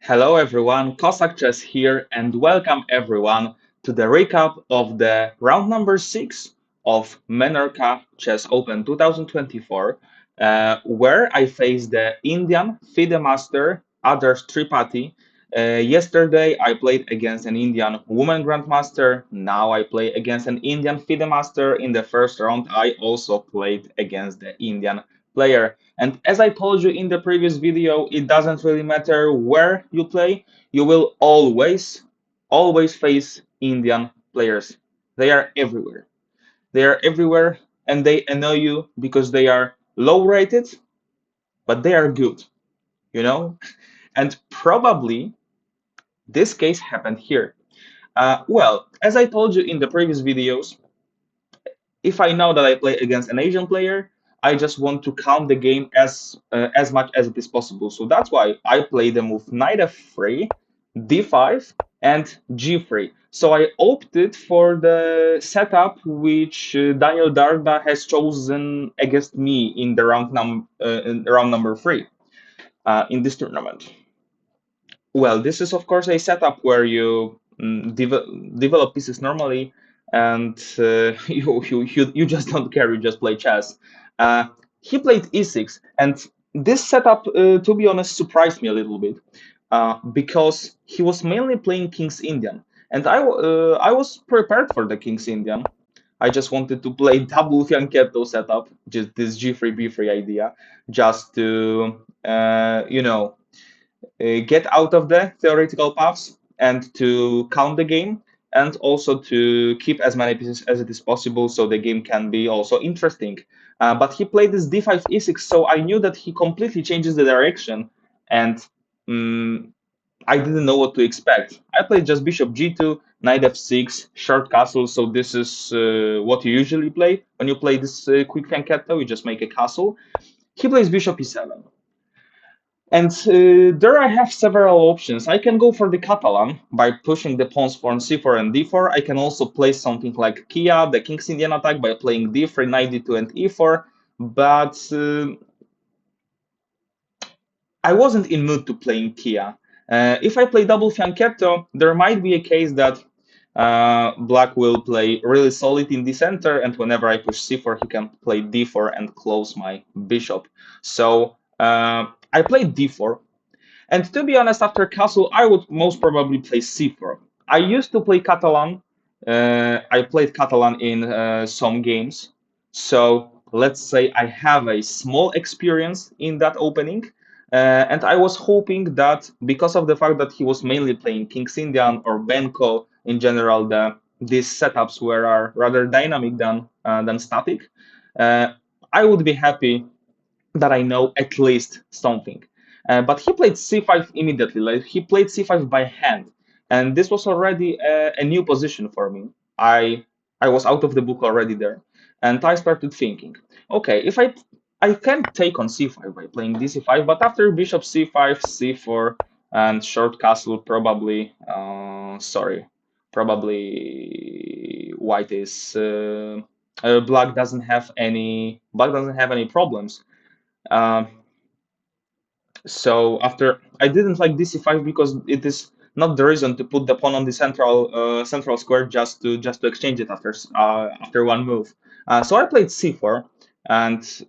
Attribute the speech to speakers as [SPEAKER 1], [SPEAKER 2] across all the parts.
[SPEAKER 1] Hello everyone, KosakChess here, and welcome everyone to the recap of the round number 6 of Menorca Chess Open 2024, where I faced the Indian FIDE master Adarsh Tripathi. Yesterday I played against an Indian woman grandmaster. Now I play against an Indian FIDE master. In the first round I also played against the Indian player. And as I told you in the previous video, it doesn't really matter where you play, you will always face Indian players. They are everywhere. They are everywhere and they annoy you because they are low rated, but they are good, you know? And probably this case happened here. Well, as I told you in the previous videos, if I know that I play against an Asian player, I just want to count the game as much as it is possible. So that's why I play the move knight f3, d5, and g3. So I opted for the setup which Daniel Darda has chosen against me in the in round number 3 in this tournament. Well, this is of course a setup where you develop pieces normally, and you just don't care. You just play chess. He played e6, and this setup, to be honest, surprised me a little bit because he was mainly playing King's Indian, and I was prepared for the King's Indian. I just wanted to play double fianchetto setup, just this g3 b3 idea, just to get out of the theoretical paths and to count the game, and also to keep as many pieces as it is possible so the game can be also interesting. But he played this d5 e6, so I knew that he completely changes the direction, and I didn't know what to expect. I played just bishop g2, knight f6, short castle, so this is what you usually play when you play this quick fianchetto. You just make a castle. He plays bishop e7. And there I have several options. I can go for the Catalan by pushing the pawns for c4 and d4. I can also play something like Kia, the King's Indian attack, by playing d3, knight d2, and e4. But I wasn't in mood to playing Kia. If I play double fianchetto, there might be a case that Black will play really solid in the center, and whenever I push c4, he can play d4 and close my bishop. So I played d4. And to be honest, after castle, I would most probably play c4. I used to play Catalan. I played Catalan in some games. So let's say I have a small experience in that opening. And I was hoping that because of the fact that he was mainly playing King's Indian or Benko in general, these setups are rather dynamic than static. I would be happy that I know at least something. But he played c5 immediately. Like, he played c5 by hand, and this was already a new position for me. I was out of the book already there, and I started thinking, okay, if I can take on c5 by playing dc5, but after bishop c5, c4, and short castle, probably probably white is black doesn't have any problems. um, so after, I didn't like dc5 because it is not the reason to put the pawn on the central square just to exchange it after one move. So I played c4, and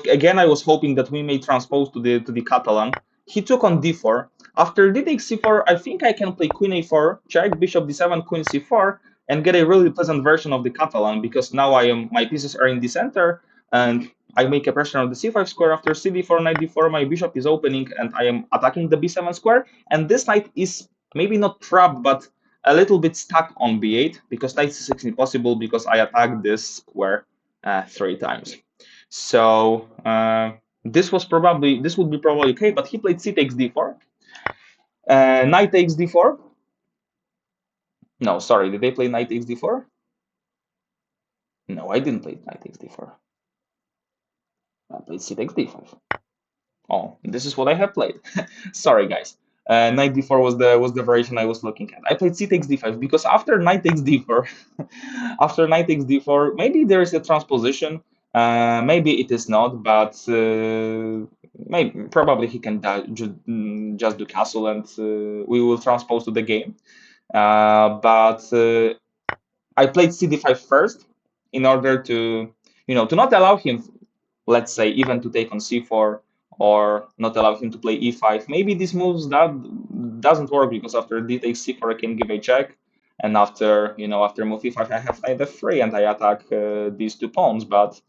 [SPEAKER 1] again I was hoping that we may transpose to the Catalan. He took on d4. After d takes c4, I think I can play queen a4, check, bishop d7, queen c4, and get a really pleasant version of the Catalan, because now my pieces are in the center, and I make a pressure on the c5 square. After cd4, knight d4, my bishop is opening, and I am attacking the b7 square. And this knight is maybe not trapped, but a little bit stuck on b8, because knight c6 is impossible because I attacked this square 3 times. So this would be probably okay, but he played c takes d4, knight takes d4. No, sorry, did they play knight takes d4? No, I didn't play knight takes d4. I played c takes d5. Oh, this is what I have played. Sorry, guys. Knight d4 was the variation I was looking at. I played c takes d5 because after knight takes d4, after knight takes d4, maybe there is a transposition. Maybe it is not, but maybe probably he can just do castle and we will transpose to the game. But I played CD5 first in order to, to not allow him, let's say, even to take on C4 or not allow him to play E5. Maybe these moves that doesn't work because after D takes C4 I can give a check, and after move E5 I have knight F3 and I attack these two pawns. But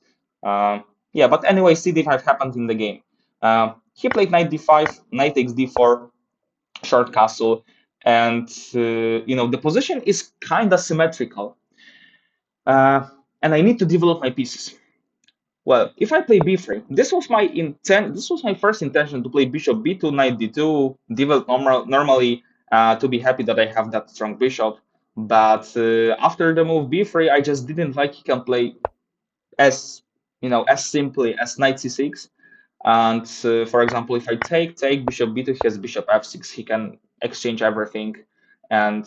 [SPEAKER 1] yeah, but anyway, CD5 happened in the game. He played knight D5, knight takes D4, short castle, and the position is kind of symmetrical, and I need to develop my pieces. Well, if I play b3, this was my intent. This was my first intention to play bishop b2, knight d2, develop normally to be happy that I have that strong bishop. But after the move b3, I just didn't like he can play as as simply as knight c6. And for example, if I take bishop b2, he has bishop f6. He can exchange everything, and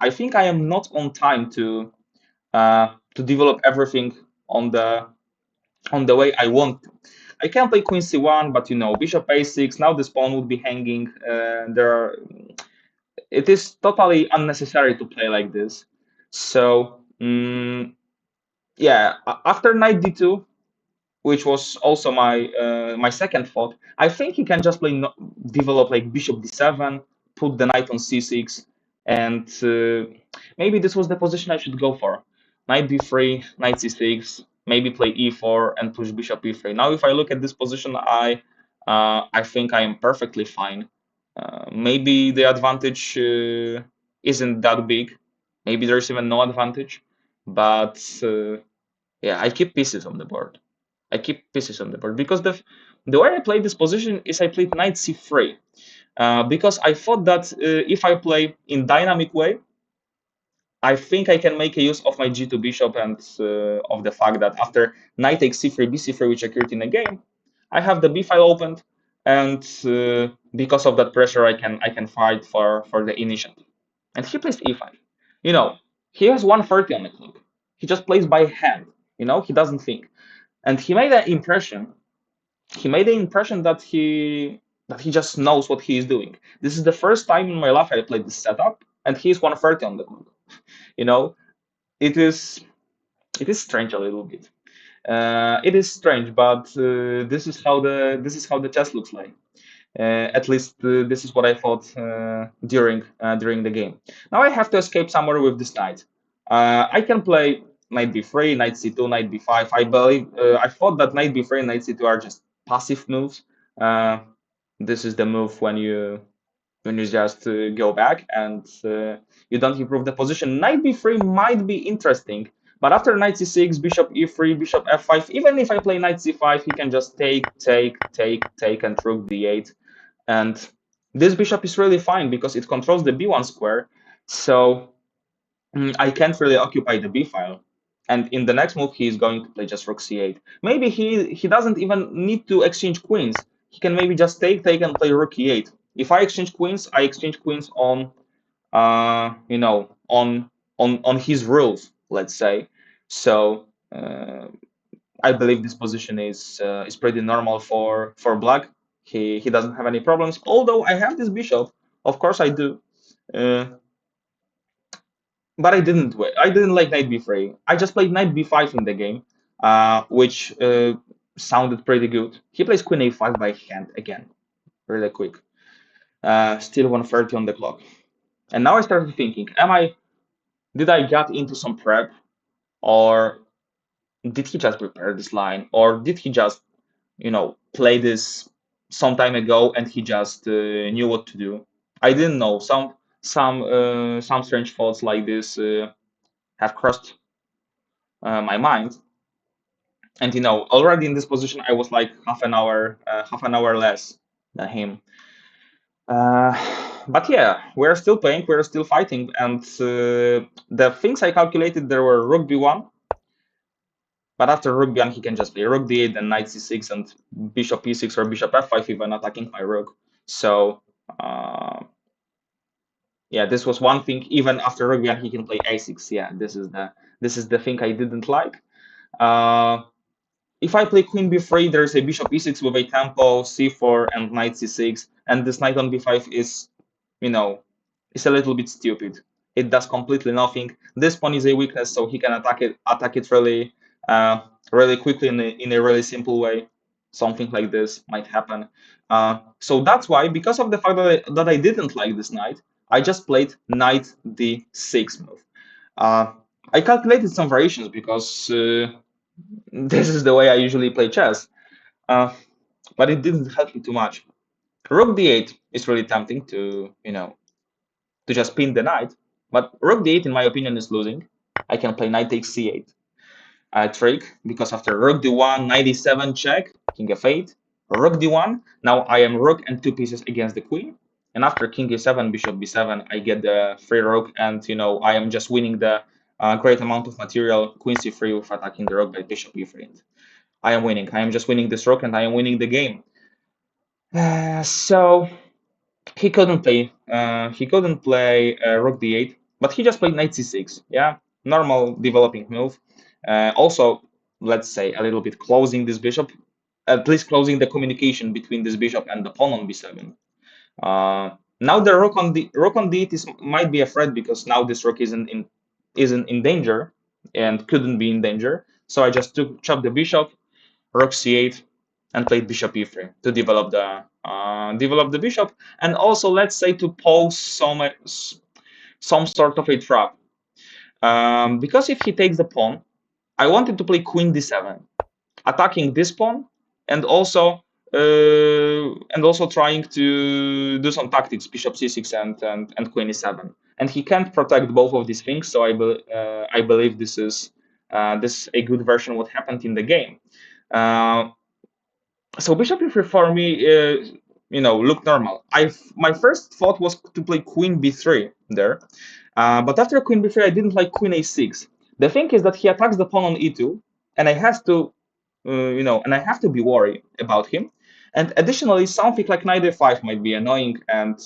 [SPEAKER 1] I think I am not on time to develop everything on the way I want to. I can play queen c1, but bishop a6. Now this pawn would be hanging. It is totally unnecessary to play like this. So yeah, after knight d2, which was also my second thought. I think he can just play develop like bishop d7, put the knight on c6, and maybe this was the position I should go for. Knight b3, knight c6, maybe play e4 and push bishop e3. Now, if I look at this position, I think I am perfectly fine. Maybe the advantage isn't that big. Maybe there's even no advantage, but yeah, I keep pieces on the board. I keep pieces on the board because the way I play this position is I played knight c3 because I thought that if I play in dynamic way, I think I can make a use of my g2 bishop and of the fact that after knight takes c3, bc3, which occurred in the game, I have the b file opened, and because of that pressure, I can fight for the initiative. And he plays e5. He has 130 on the clock. He just plays by hand. He doesn't think. And he made an impression. He made the impression that he just knows what he is doing. This is the first time in my life I played this setup, and he's 130 on the clock. You know, it is strange a little bit. It is strange, but this is how the chess looks like. At least this is what I thought during the game. Now I have to escape somewhere with this knight. I can play knight b3, knight c2, knight b5. I thought that knight b3 and knight c2 are just passive moves. This is the move when you just go back and you don't improve the position. Knight b3 might be interesting, but after knight c6, bishop e3, bishop f5, even if I play knight c5, he can just take, and rook d8. And this bishop is really fine because it controls the b1 square, so I can't really occupy the b file. And in the next move, he is going to play just rook c8. Maybe he doesn't even need to exchange queens. He can maybe just take, and play rook e8. If I exchange queens, I exchange queens on on his rules, let's say. So I believe this position is pretty normal for black. He doesn't have any problems. Although I have this bishop, of course I do. Uh, but I didn't wait. I didn't like knight b3. I just played knight b5 in the game, which sounded pretty good. He plays queen a5 by hand again, really quick. Still 130 on the clock. And now I started thinking, did I get into some prep, or did he just prepare this line, or did he just, play this some time ago and he just knew what to do? I didn't know. Some strange thoughts like this have crossed my mind. And already in this position, I was like half an hour less than him. But yeah, we're still playing, we're still fighting, and the things I calculated, there were rook b1, but after rook b1, he can just play rook d8, then knight c6, and bishop e6 or bishop f5 even attacking my rook. So yeah, this was one thing. Even after rook b1, he can play a6. Yeah, this is the thing I didn't like. if I play queen b3, there's a bishop e6 with a tempo, c4, and knight c6, and this knight on b5 is, you know, is a little bit stupid. It does completely nothing. This pawn is a weakness, so he can attack it really, really quickly in a really simple way. Something like this might happen. So that's why, because of the fact that I didn't like this knight, I just played knight d6 move. I calculated some variations because this is the way I usually play chess, uh, but it didn't help me too much. Rook d8 is really tempting to, to just pin the knight, but rook d8, in my opinion, is losing. I can play knight takes c8 trick, because after rook d1, knight e7 check, king f8, rook d1, now I am rook and two pieces against the queen, and after king e7, bishop b7, I get the free rook, and I am just winning the great amount of material, queen c3 with attacking the rook by bishop e3. I am winning. I am just winning this rook, and I am winning the game. So he couldn't play. Rook d8, but he just played knight c6. Yeah, normal developing move. Also, let's say a little bit closing this bishop, at least closing the communication between this bishop and the pawn on b7. Now the rook on d8 might be a threat, because now this rook isn't in danger and couldn't be in danger. So I just chopped the bishop, rook c8, and played bishop e3 to develop the bishop, and also, let's say, to pose some sort of a trap. Because if he takes the pawn, I wanted to play queen d7, attacking this pawn, and also trying to do some tactics, bishop c6 and queen e7. And he can't protect both of these things, so I believe this is a good version of what happened in the game. So bishop e3 for me, looked normal. My first thought was to play queen b3 there, but after queen b3, I didn't like queen a6. The thing is that he attacks the pawn on e2, and I have to, be worried about him. And additionally, something like knight a5 might be annoying, and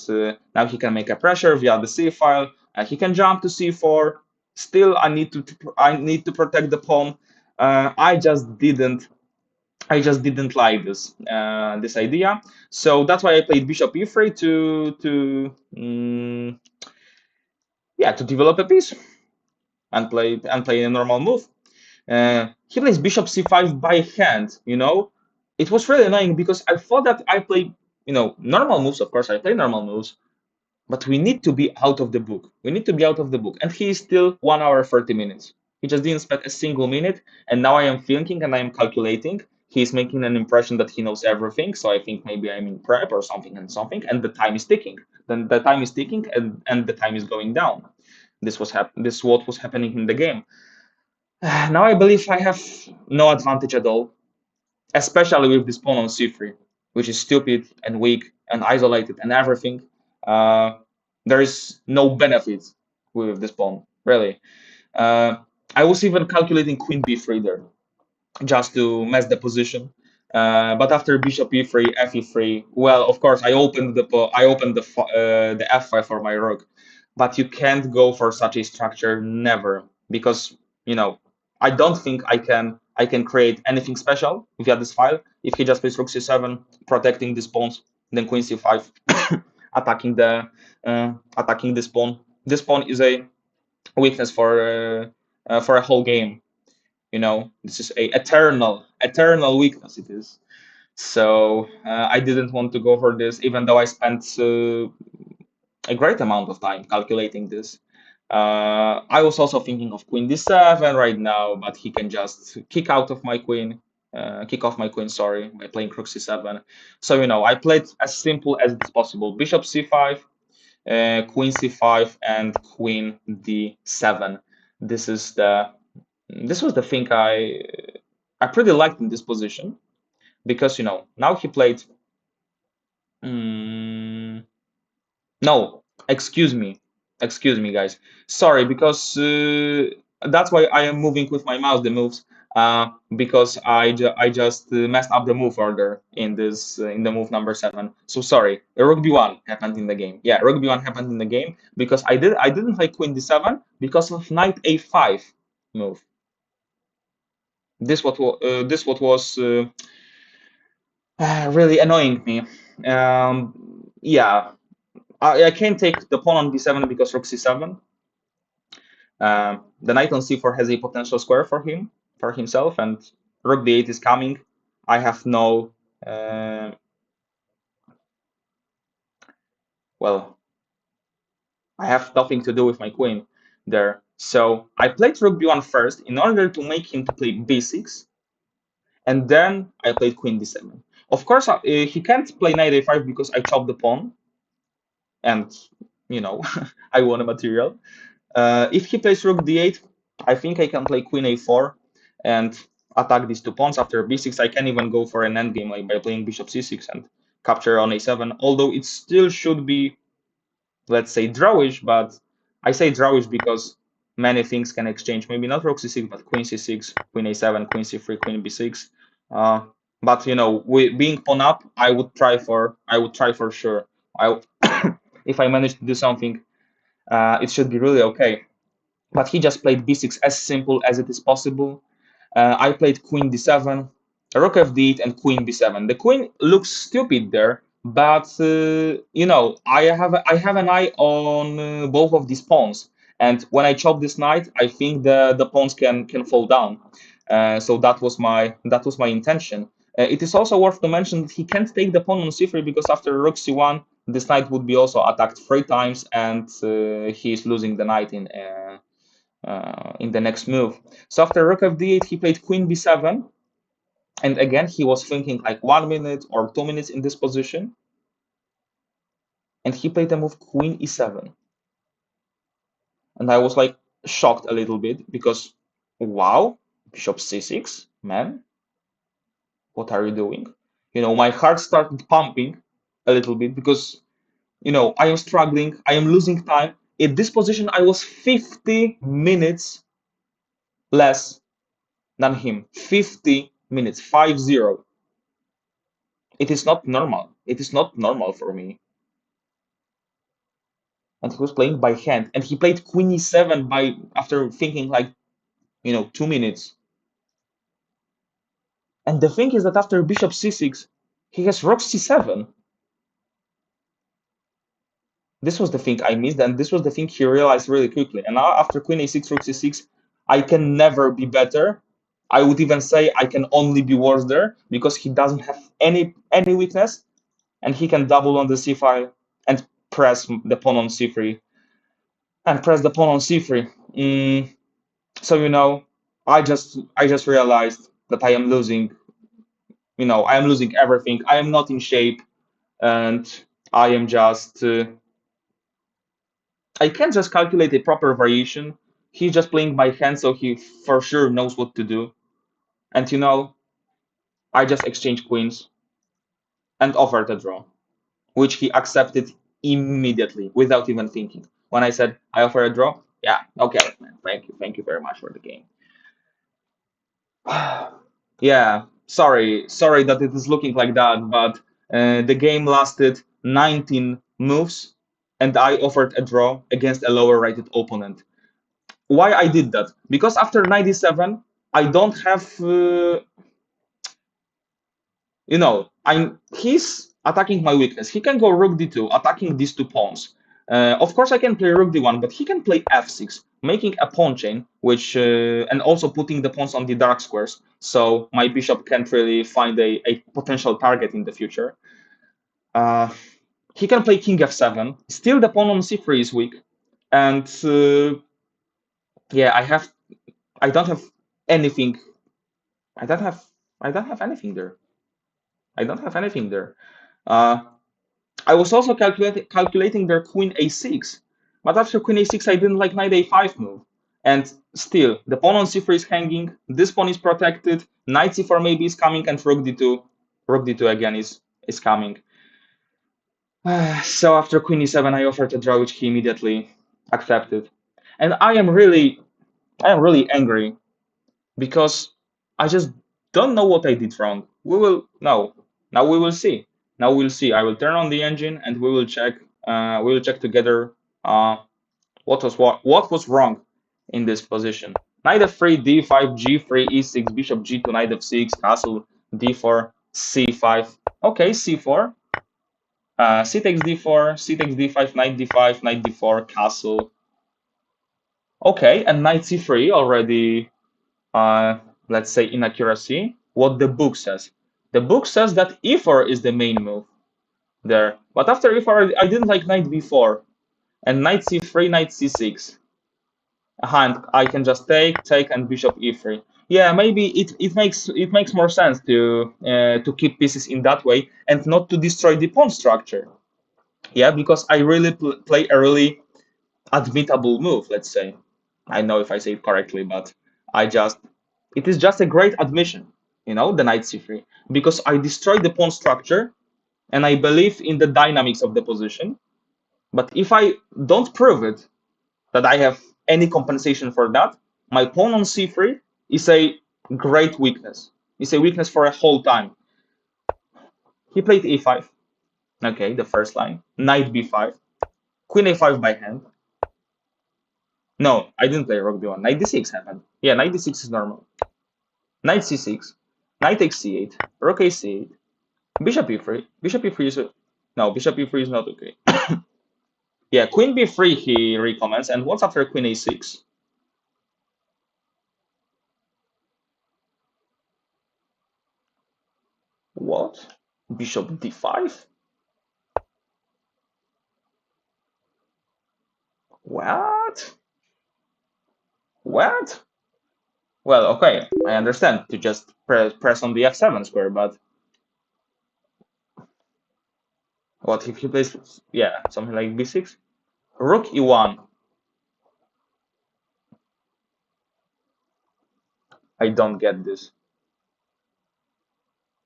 [SPEAKER 1] now he can make a pressure via the c file, and he can jump to c4. Still, I need to protect the pawn. I just didn't like this idea, so that's why I played bishop e3 to develop a piece and play a normal move. He plays bishop c5 by hand. It was really annoying, because I thought that I play normal moves. Of course, I play normal moves, but we need to be out of the book. We need to be out of the book. And he is still 1 hour 30 minutes. He just didn't spend a single minute. And now I am thinking and I am calculating. He's making an impression that he knows everything. So I think maybe I'm in prep or something and something. And the time is ticking. Then the time is ticking, and the time is going down. This is what was happening in the game. Now I believe I have no advantage at all, especially with this pawn on c3, which is stupid and weak and isolated and everything. Uh, there is no benefit with this pawn, really. Uh, I was even calculating queen b3 there, just to mess the position. But after bishop e3, f e3, well, of course, I opened the f5 for my rook, but you can't go for such a structure, never, because I don't think I can create anything special via this file if he just plays rook c7, protecting these pawns, then queen c5, attacking this pawn. This pawn is a weakness for a whole game. This is a eternal weakness. It is. So I didn't want to go for this, even though I spent a great amount of time calculating this. I was also thinking of queen d7 right now, but he can just kick off my queen, sorry, by playing rook c7. So I played as simple as it's possible: bishop c5, queen c5, and queen d7. This was the thing I pretty liked in this position, because now he played. No, excuse me, guys. Sorry, because that's why I am moving with my mouse the moves. Because I just messed up the move order in the move number 7. So sorry. Rook b1 happened in the game. Yeah, rook b1 happened in the game, because I didn't play queen d7 because of knight a5 move. this what was really annoying me. Yeah, I can't take the pawn on b7 because rook c7. The knight on c4 has a potential square for himself, and rook d8 is coming. I have no, well, I have nothing to do with my queen there. So I played rook b1 first in order to make him to play b6, and then I played queen d7. Of course, he can't play knight a5 because I chopped the pawn, and you know, I won a material. If he plays rook d8, I think I can play queen a4 and attack these two pawns. After b6, I can even go for an endgame like by playing bishop c6 and capture on a7, although it still should be, let's say, drawish, but I say drawish because many things can exchange. Maybe not rook c6, but queen c6, queen a7, queen c3, queen b6. But you know, being pawn up, I would try for sure. I if I manage to do something, it should be really okay. But he just played b6 as simple as it is possible. I played queen d7, rook f8, and queen b7. The queen looks stupid there, but you know, I have an eye on both of these pawns, and when I chop this knight, I think the pawns can fall down. So that was my intention. It is also worth to mention that he can't take the pawn on c3 because after rook c1, this knight would be also attacked 3 times, and he is losing the knight in the next move. So after rook f8, he played queen b7, and again he was thinking like 1 minute or 2 minutes in this position, and he played the move queen e7, and I was like shocked a little bit because wow, bishop c6, man, what are you doing? You know, my heart started pumping a little bit because you know I am struggling, I am losing time. In this position, I was 50 minutes less than him. 50 minutes, 5-0. It is not normal. It is not normal for me. And he was playing by hand, and he played queen e7 by after thinking like 2 minutes. And the thing is that after bishop c6, he has rook c7. This was the thing I missed, and this was the thing he realized really quickly. And now after queen a6, rook c6, I can never be better. I would even say I can only be worse there because he doesn't have any weakness, and he can double on the c file and press the pawn on c3 so I just realized that I am losing. I am losing everything. I am not in shape, and I am just. I can't just calculate a proper variation. He's just playing by hand, so he for sure knows what to do. And I just exchanged queens and offered a draw, which he accepted immediately without even thinking. When I said I offer a draw, yeah, okay, man, thank you very much for the game. Yeah, sorry that it is looking like that, but the game lasted 19 moves, and I offered a draw against a lower rated opponent. Why I did that? Because after 97, I don't have, he's attacking my weakness. He can go rook d2, attacking these two pawns. Of course, I can play rook d1, but he can play f6, making a pawn chain, which and also putting the pawns on the dark squares, so my bishop can't really find a potential target in the future. He can play king f7. Still, the pawn on c3 is weak, and yeah, I don't have anything. I don't have, I don't have anything there. I don't have anything there. Uh, I was also calculating their queen a6, but after queen a6, I didn't like knight a5 move. And still, the pawn on c3 is hanging, this pawn is protected, knight c4 maybe is coming, and rook d2 again is coming. So after queen e7, I offered a draw, which he immediately accepted. And I am really angry because I just don't know what I did wrong. We will no. Now we will see. Now we'll see. I will turn on the engine and we will check. We will check together what was wrong in this position. Knight f3, d5, g3, e6, bishop g2, knight f6, castle, d4, c5. Okay, c4. C takes d4, c takes d5, knight d5, knight d4, castle. Okay, and knight c3 already, let's say, inaccuracy. What the book says. The book says that e4 is the main move there. But after e4, I didn't like knight b4. And knight c3, knight c6. And I can just take, and bishop e3. Yeah, maybe it makes more sense to keep pieces in that way and not to destroy the pawn structure. Yeah, because I really play a really admittable move, let's say. I know if I say it correctly, but it is just a great admission, the knight c3, because I destroy the pawn structure and I believe in the dynamics of the position. But if I don't prove it, that I have any compensation for that, my pawn on c3 is a great weakness. It's a weakness for a whole time. He played e5. Okay, the first line. Knight b5. Queen a5 by hand. No, I didn't play rook b1. Knight d6 happened. Yeah, knight d6 is normal. Knight c6. Knight takes c8. Rook a c8. Bishop e3. Bishop e3 is... No, bishop e3 is not okay. Yeah, queen b3 he recommends. And what's after queen a6? What? Bishop d5? What? What? Well, okay, I understand to just press on the f7 square, but what if he plays, yeah, something like b6? Rook e1. I don't get this.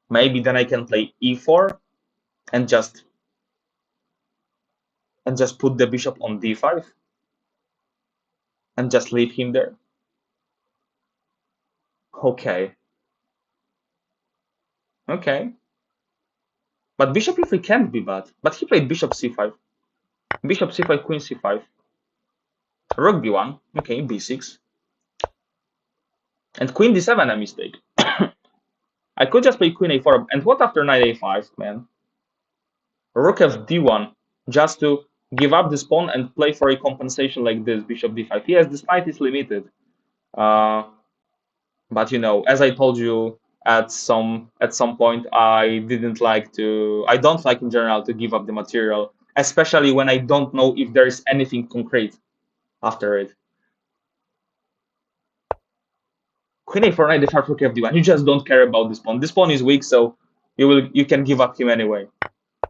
[SPEAKER 1] Maybe then I can play e4 and just put the bishop on d5 and just leave him there. Okay. Okay. But bishop e3 can't be bad. But he played bishop c5. Bishop c5, queen c5. Rook b1. Okay, b6. And queen d7 a mistake. I could just play queen a4. And what after knight a5, man? Rook f d1, just to give up this pawn and play for a compensation like this, bishop d5. Yes, this knight is limited. But as I told you at some point, I don't like in general to give up the material, especially when I don't know if there is anything concrete after it. Queen a4, knight d5, rook f d1. You just don't care about this pawn. This pawn is weak, so you can give up him anyway.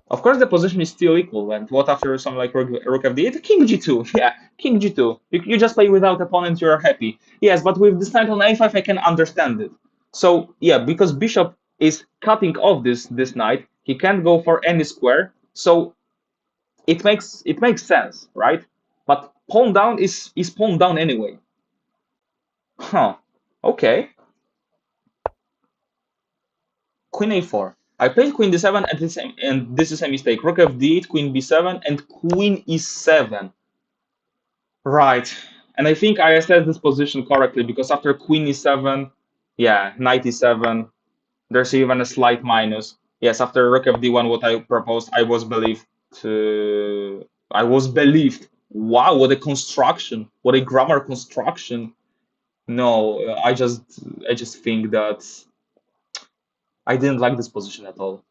[SPEAKER 1] Of course, the position is still equal, and what after something like rook f8? King g2, yeah, king g2. You just play without opponent, you're happy. Yes, but with this knight on a5, I can understand it. So, yeah, because bishop is cutting off this knight, he can't go for any square, so it makes sense, right? But pawn down is pawn down anyway. Huh, okay. Queen a4. I played queen d7 and this is a mistake. Rook f d8, queen b7, and queen e7. Right. And I think I assessed this position correctly because after queen e7, yeah, knight e7, there's even a slight minus. Yes, after rook f d1, what I proposed, I was believed. Wow, what a construction! What a grammar construction! No, I just think that I didn't like this position at all.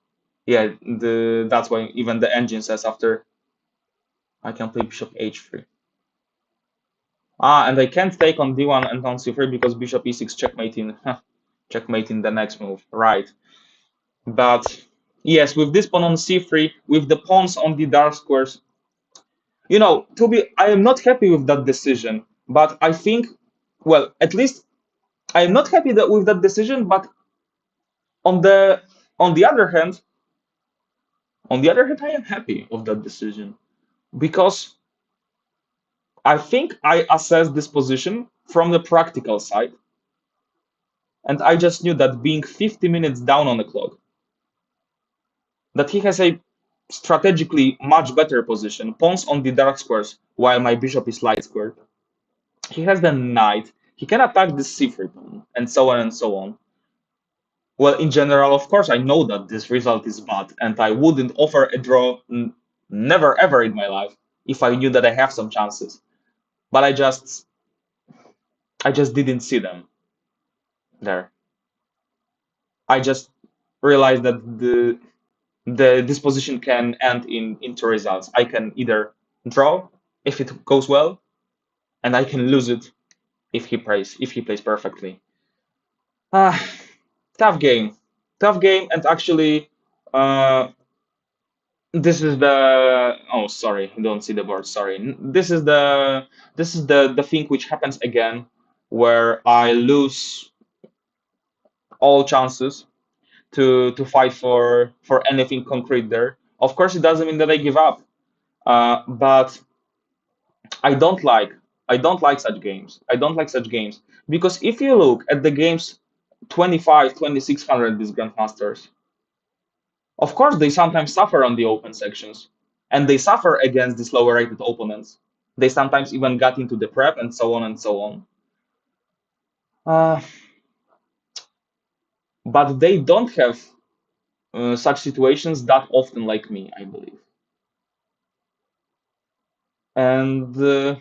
[SPEAKER 1] Yeah, that's why even the engine says after I can play bishop h3. And I can't take on d1 and on c3 because bishop e6 checkmating the next move, right? But yes, with this pawn on c3, with the pawns on the dark squares, I am not happy with that decision. But I think, well, at least I am not happy with that decision. But on the other hand, I am happy of that decision because I think I assessed this position from the practical side. And I just knew that being 50 minutes down on the clock, that he has a strategically much better position, pawns on the dark squares, while my bishop is light squared. He has the knight, he can attack this c3 pawn, and so on and so on. Well, in general, of course, I know that this result is bad, and I wouldn't offer a draw, never ever in my life, if I knew that I have some chances. But I just didn't see them there. I just realized that this position can end in two results. I can either draw if it goes well, and I can lose it if he plays perfectly. Ah, tough game, and actually, uh, this is the oh sorry, I don't see the board. Sorry, this is the thing which happens again, where I lose all chances to fight for anything concrete there. Of course, it doesn't mean that I give up, but I don't like I don't like such games. I don't like such games because if you look at the games 25, 2600, these grandmasters, of course they sometimes suffer on the open sections, and they suffer against these lower rated opponents. They sometimes even got into the prep and so on and so on. Uh, but they don't have such situations that often like me, I believe. And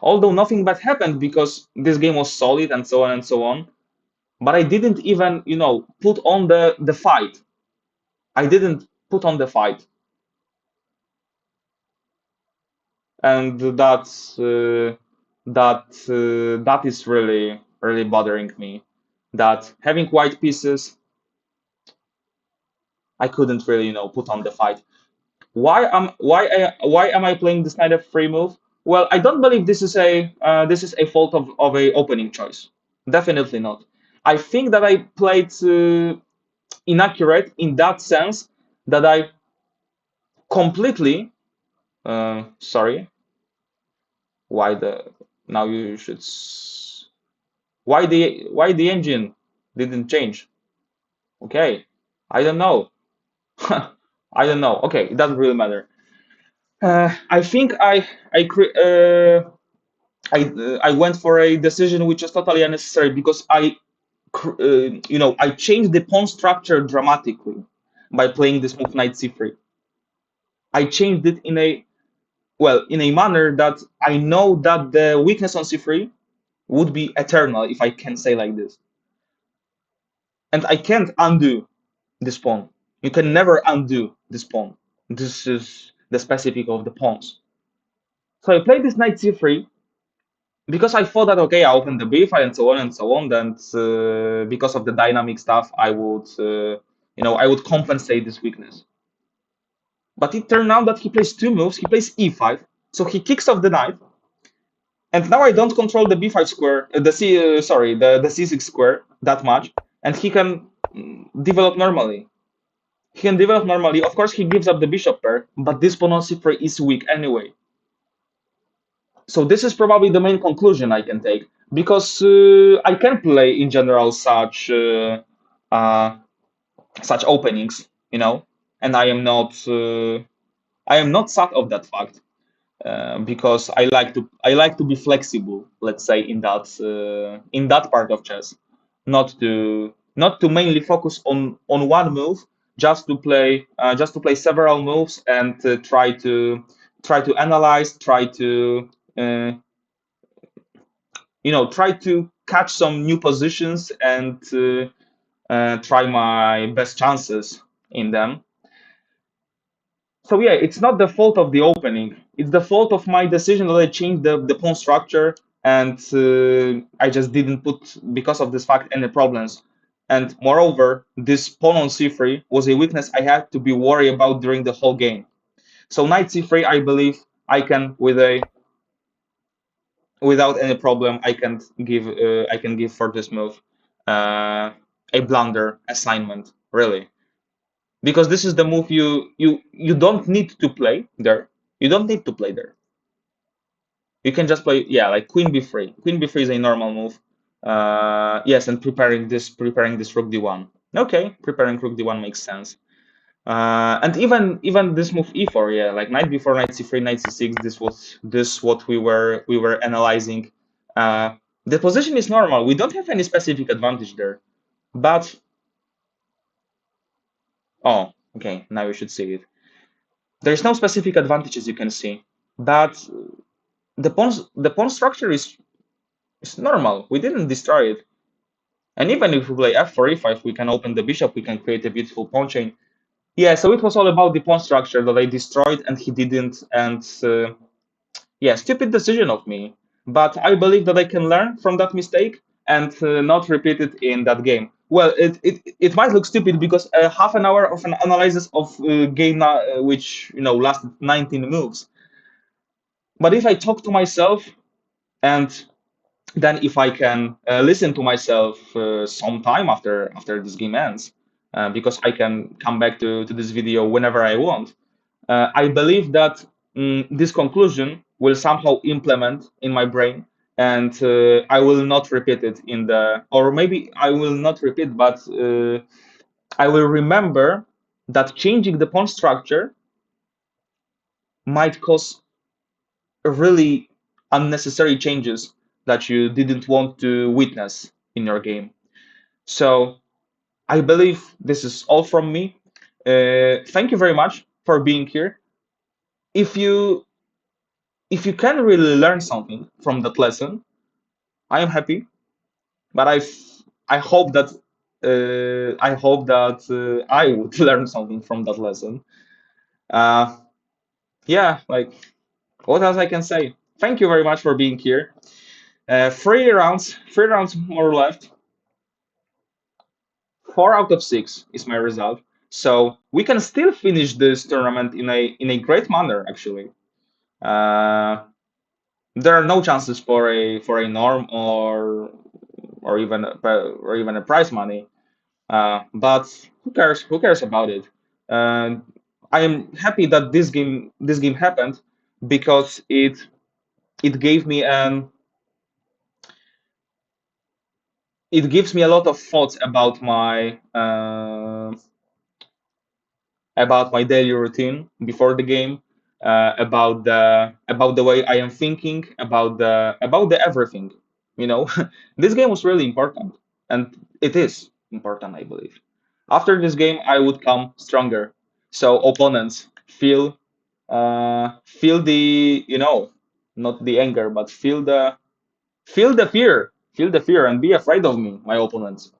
[SPEAKER 1] although nothing bad happened because this game was solid and so on and so on, but I didn't even, put on the fight. I didn't put on the fight, and that is really bothering me. That having white pieces, I couldn't really, put on the fight. Why am I playing this knight f3 move? Well, I don't believe this is a fault of a opening choice. Definitely not. I think that I played inaccurate in that sense that I completely sorry, why the now you should why the engine didn't change? Okay, I don't know. I don't know. Okay, it doesn't really matter. I think I went for a decision which is totally unnecessary because I changed the pawn structure dramatically by playing this move knight c3. I changed it in a manner that I know that the weakness on c3 would be eternal, if I can say like this. And I can't undo this pawn. You can never undo this pawn. This is the specific of the pawns. So I played this knight c3 because I thought that okay, I opened the b file and so on and so on. Then because of the dynamic stuff, I would compensate this weakness. But it turned out that he plays two moves. He plays e5, so he kicks off the knight, and now I don't control the b5 square, the c6 square that much, and he can develop normally. He can develop normally. Of course, he gives up the bishop pair, but this pawn on c3 is weak anyway. So this is probably the main conclusion I can take, because I can play in general such openings, and I am not sad of that fact, because I like to be flexible, let's say, in that part of chess, not to mainly focus on one move, just to play several moves and try to analyze, uh, try to catch some new positions and try my best chances in them. So yeah, it's not the fault of the opening. It's the fault of my decision that I changed the pawn structure, and I just didn't put, because of this fact, any problems. And moreover, this pawn on c3 was a weakness I had to be worried about during the whole game. So knight c3, I believe I can, without any problem, I can give for this move a blunder assignment, really, because this is the move you don't need to play there. You don't need to play there. You can just play, yeah, like queen b3. Queen b3 is a normal move. Yes, and preparing this rook d1. Okay, preparing rook d1 makes sense. And even this move e4, yeah, like knight b4, knight c3, knight c6. This what we were analyzing. The position is normal. We don't have any specific advantage there. But oh, okay, now you should see it. There's no specific advantages you can see, but the pawn structure is normal. We didn't destroy it. And even if we play f4, e5, we can open the bishop, we can create a beautiful pawn chain. Yeah, so it was all about the pawn structure that I destroyed and he didn't. And yeah, stupid decision of me. But I believe that I can learn from that mistake and not repeat it in that game. Well, it might look stupid because half an hour of an analysis of game which lasted 19 moves. But if I talk to myself and then if I can listen to myself some time after this game ends, because I can come back to this video whenever I want, I believe that this conclusion will somehow implement in my brain, and I will not repeat it in the, or maybe I will not repeat, but I will remember that changing the pawn structure might cause really unnecessary changes that you didn't want to witness in your game. So I believe this is all from me. Thank you very much for being here. If you if you can really learn something from that lesson, I am happy. But I hope that I would learn something from that lesson. Uh, yeah, like what else I can say? Thank you very much for being here. 3 rounds more left. 4 out of 6 is my result. So we can still finish this tournament in a great manner. Actually, uh, there are no chances for a norm or even a prize money. But who cares? Who cares about it? Uh, I am happy that this game happened because it gave me an it gives me a lot of thoughts about my daily routine before the game, about the way I am thinking, about the everything. You know, this game was really important, and it is important, I believe. After this game, I would come stronger. So opponents feel the not the anger, but feel the fear, and be afraid of me, my opponents.